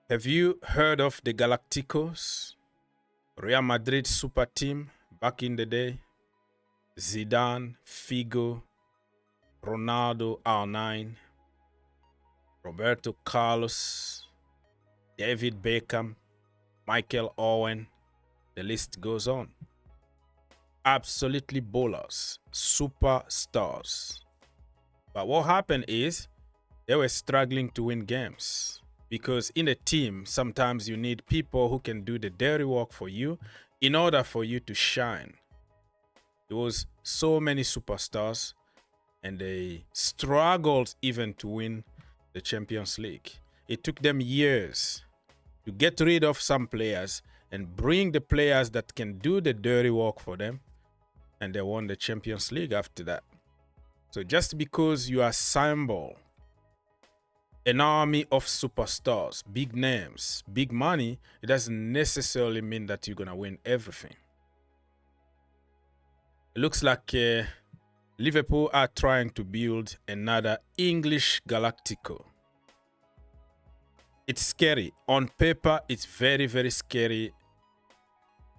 Have you heard of the Galacticos? Real Madrid super team back in the day? Zidane, Figo, Ronaldo R9, Roberto Carlos, David Beckham, Michael Owen, the list goes on. Absolutely ballers, superstars. But what happened is they were struggling to win games because in a team, sometimes you need people who can do the dirty work for you in order for you to shine. There was so many superstars and they struggled even to win the Champions League. It took them years to get rid of some players and bring the players that can do the dirty work for them, and they won the Champions League after that. So just because you assemble an army of superstars, big names, big money, it doesn't necessarily mean that you're going to win everything. It looks like Liverpool are trying to build another English Galactico. It's scary. On paper, it's very, very scary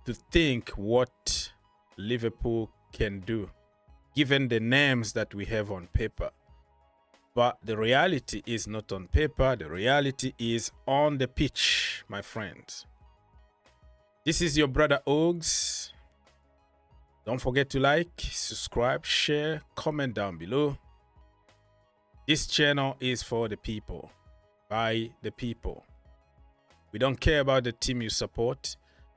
to think what Liverpool can do, given the names that we have on paper. But the reality is not on paper. The reality is on the pitch, my friends. This is your brother Ogs. Don't forget to like, subscribe, share, comment down below. This channel is for the people, by the people. We don't care about the team you support.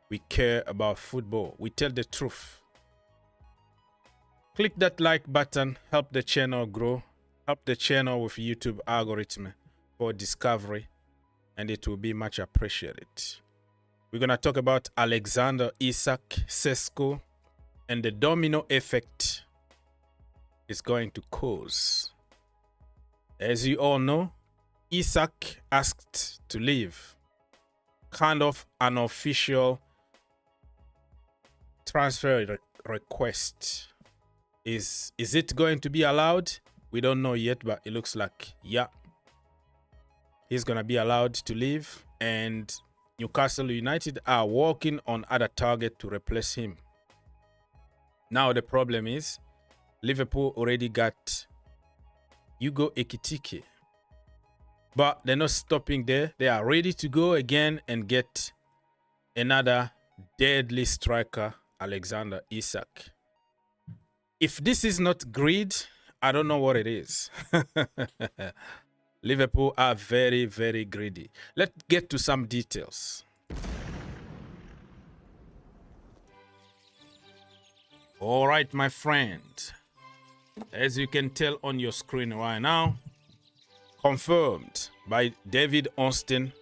We care about football. We tell the truth. Click that like button, help the channel grow, help the channel with YouTube algorithm for discovery, and it will be much appreciated. We're going to talk about Alexander Isak, Sesko, and the domino effect it's going to cause. As you all know, Isak asked to leave. Kind of an official transfer request. Is it going to be allowed? We don't know yet, but it looks like, yeah, he's going to be allowed to leave. And Newcastle United are working on other target to replace him. Now the problem is, Liverpool already got Hugo Ekitike. But they're not stopping there. They are ready to go again and get another deadly striker, Alexander Isak. If this is not greed, I don't know what it is. Liverpool are very, very greedy. Let's get to some details. All right, my friend. As you can tell on your screen right now, confirmed by David Austin,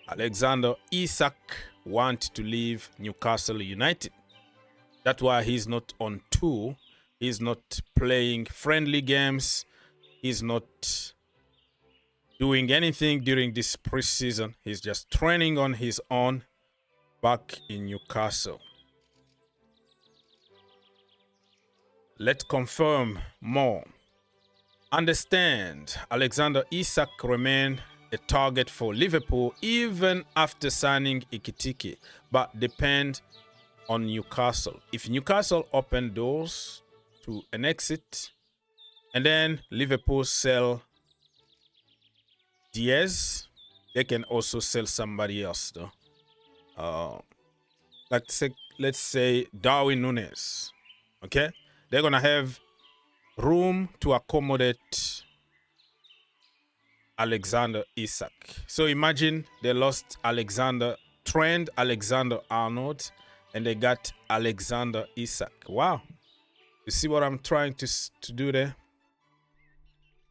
Alexander Isak wants to leave Newcastle United. That's why he's not on tour. He's not playing friendly games. He's not doing anything during this preseason. He's just training on his own back in Newcastle. Let's confirm more. Understand, Alexander Isak remained a target for Liverpool even after signing Ekitike, but depend on Newcastle. If Newcastle open doors to an exit, and then Liverpool sell Diaz, they can also sell somebody else though. Let's say Darwin Núñez. Okay, they're gonna have room to accommodate Alexander Isak. So imagine they lost Trent Alexander-Arnold, and they got Alexander Isak. Wow. You see what I'm trying to do there?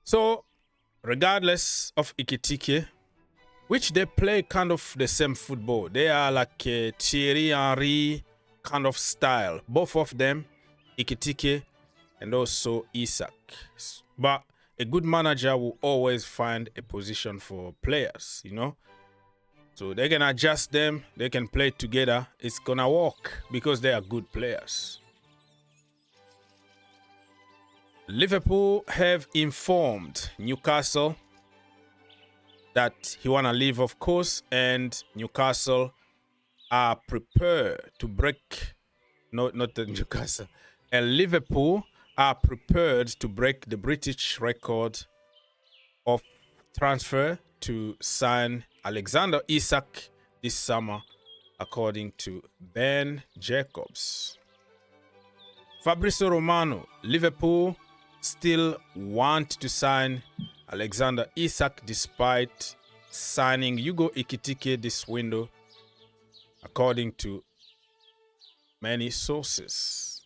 So, regardless of Ekitike, which they play kind of the same football. They are like a Thierry Henry kind of style. Both of them, Ekitike and also Isak. But a good manager will always find a position for players, you know. So they can adjust them. They can play together. It's going to work because they are good players. Liverpool have informed Newcastle that he want to leave, of course, and Newcastle are prepared to break, not the Newcastle, and Liverpool are prepared to break the British record of transfer to sign Alexander Isak this summer, according to Ben Jacobs. Fabrizio Romano, Liverpool still want to sign Alexander Isak despite signing Hugo Ekitike this window, according to many sources.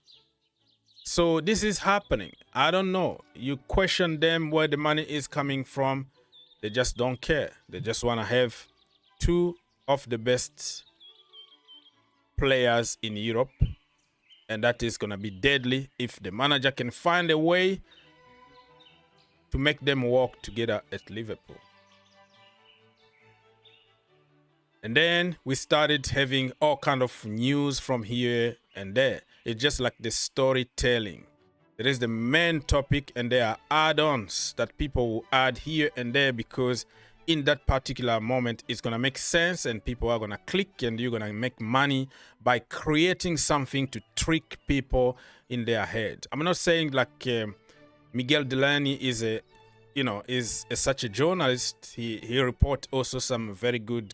So this is happening. I don't know. You question them where the money is coming from. They just don't care. They just want to have two of the best players in Europe. And that is going to be deadly if the manager can find a way to make them work together at Liverpool. And then we started having all kind of news from here and there. It's just like the storytelling. There is the main topic and there are add-ons that people will add here and there because in that particular moment it's going to make sense and people are going to click and you're going to make money by creating something to trick people in their head. I'm not saying like Miguel Delaney is such a journalist. He report also some very good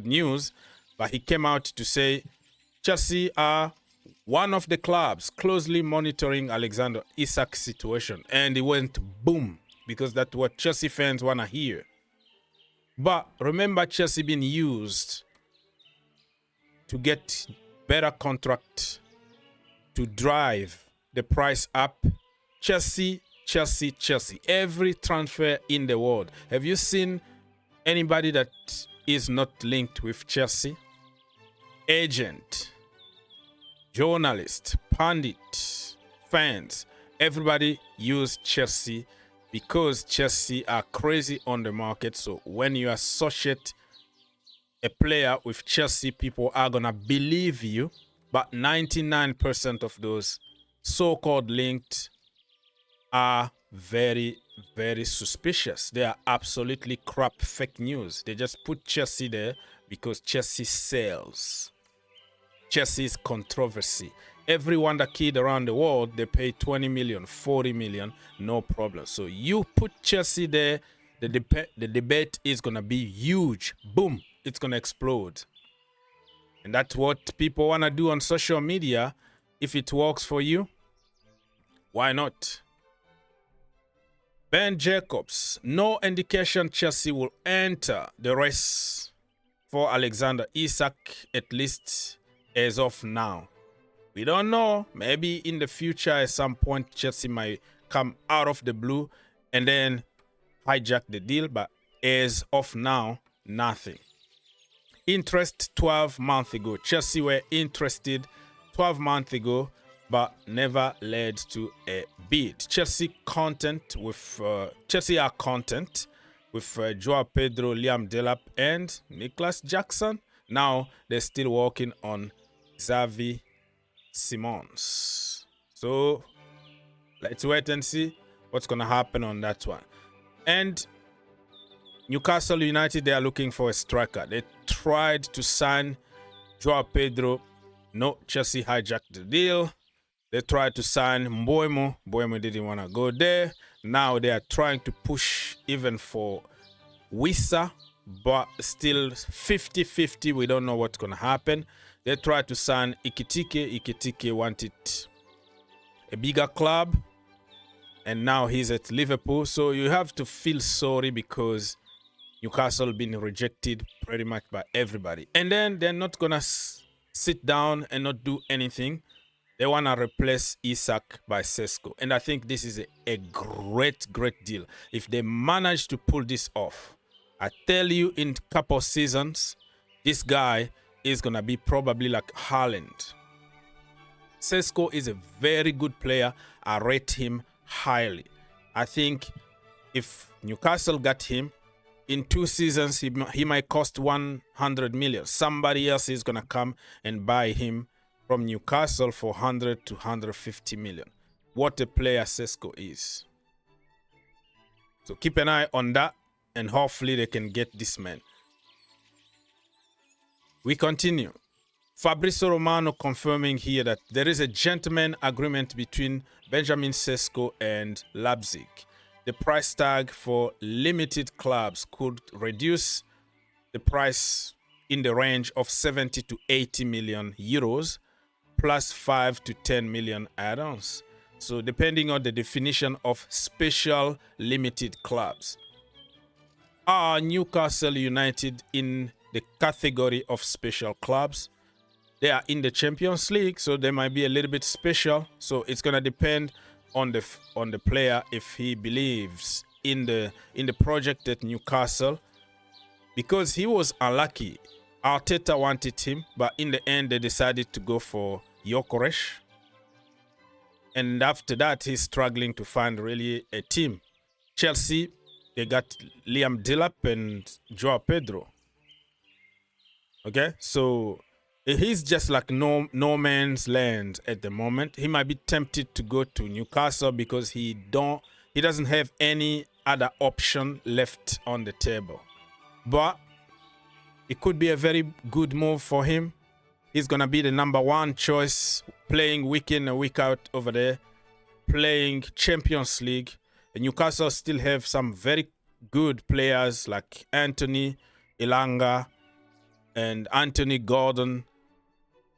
news, but he came out to say Chelsea are one of the clubs closely monitoring Alexander Isak's situation, and it went boom because that's what Chelsea fans want to hear. But remember, Chelsea being used to get better contract to drive the price up. Chelsea. Every transfer in the world. Have you seen anybody that is not linked with Chelsea? Agent, journalist, pundit, fans, everybody use Chelsea because Chelsea are crazy on the market. So when you associate a player with Chelsea, people are going to believe you. But 99% of those so-called linked are very, very suspicious. They are absolutely crap fake news. They just put Chelsea there because Chelsea sells. Chelsea's controversy. Every wonder kid around the world, they pay 20 million, 40 million, no problem. So you put Chelsea there, the debate is going to be huge. Boom, it's going to explode. And that's what people want to do on social media. If it works for you, why not? Ben Jacobs, no indication Chelsea will enter the race for Alexander Isak, at least as of now. We don't know. Maybe in the future at some point Chelsea might come out of the blue and then hijack the deal, but as of now, nothing. Interest 12 months ago. Chelsea were interested 12 months ago, but never led to a bid. Chelsea are content with Joao Pedro, Liam Delap, and Nicholas Jackson. Now they're still working on Xavi Simons. So let's wait and see what's going to happen on that one. And Newcastle United, they are looking for a striker. They tried to sign Joao Pedro. No, Chelsea hijacked the deal. They tried to sign Mbeumo. Mbeumo didn't want to go there. Now they are trying to push even for Wissa, but still 50-50. We don't know what's going to happen. They tried to sign Ekitike. Ekitike wanted a bigger club, and now he's at Liverpool. So you have to feel sorry because Newcastle been rejected pretty much by everybody. And then they're not going to sit down and not do anything. They want to replace Isak by Sesko. And I think this is a great deal. If they manage to pull this off, I tell you, in a couple of seasons, this guy is going to be probably like Haaland. Sesko is a very good player. I rate him highly. I think if Newcastle got him, in 2 seasons, he might cost 100 million. Somebody else is going to come and buy him from Newcastle for 100 to 150 million. What a player Sesko is. So keep an eye on that. and hopefully they can get this man. We continue. Fabrizio Romano confirming here that there is a gentleman agreement between Benjamin Sesko and Leipzig. The price tag for limited clubs could reduce the price in the range of 70 to 80 million euros plus 5 to 10 million add-ons. So depending on the definition of special limited clubs. Are Newcastle United in the category of special clubs? They are in the Champions League, so they might be a little bit special. So it's gonna depend on the player if he believes in the project at Newcastle, because he was unlucky. Arteta wanted him, but in the end they decided to go for Gyokeres. And after that, he's struggling to find really a team. Chelsea, they got Liam Delap and Joao Pedro. Okay, so he's just like no man's land at the moment. He might be tempted to go to Newcastle because he doesn't have any other option left on the table. But it could be a very good move for him. He's gonna be the #1 choice, playing week in and week out over there, playing Champions League. And Newcastle still have some very good players like Anthony Elanga and Anthony Gordon.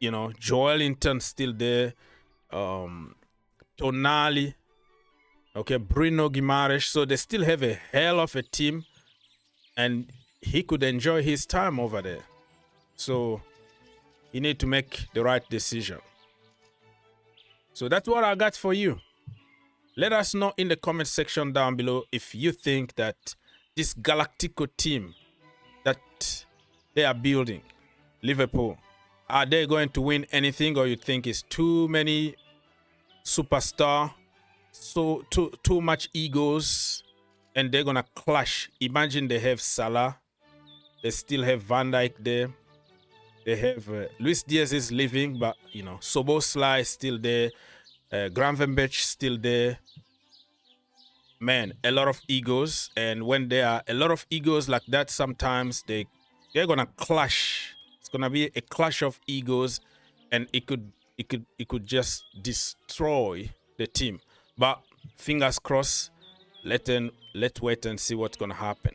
You know, Joelinton still there, Tonali, okay, Bruno Guimaraes. So they still have a hell of a team, and he could enjoy his time over there. So you need to make the right decision. So that's what I got for you. Let us know in the comment section down below if you think that this Galactico team that they are building, Liverpool, are they going to win anything, or you think it's too many superstar, so too much egos, and they're gonna clash? Imagine they have Salah, they still have Van Dijk there, they have Luis Diaz is leaving, but you know, Szoboszlai is still there, Gravenberch still there. Man, a lot of egos, and when there are a lot of egos like that, sometimes they're gonna clash. It's gonna be a clash of egos, and it could just destroy the team. But fingers crossed. Let's wait and see what's gonna happen.